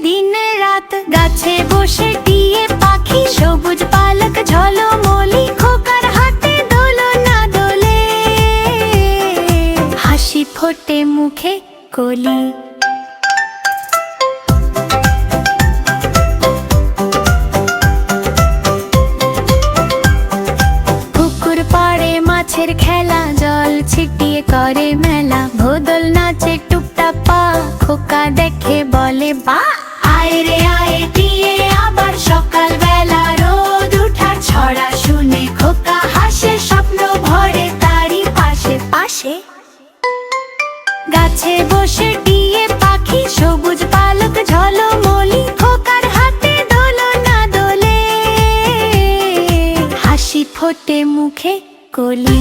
দিন রাত। গাছে বসে টিয়ে পাখি, সবুজ পালক ঝলমলি, খোকার হাতে দোলনা দোলে। হাসি ফোটে মুখে কলি। পুকুর পাড়ে মাছের খেলা, জল ছিটিয়ে করে মেলা। ভোদল নাচে টুকটা পা, খোকা দেখে বলে বা। আয় রে আয় টিয়ে আবার সকাল বেলা, রোদ উঠার ছড়া শুনে খোকা হাসে, স্বপ্ন ভরে তারই পাশে পাশে। গাছে বসে টিয়ে পাখি, সবুজ পালক ঝলমলি, খোকার হাতে দোলনা দোলে। হাসি ফোটে মুখে কলি।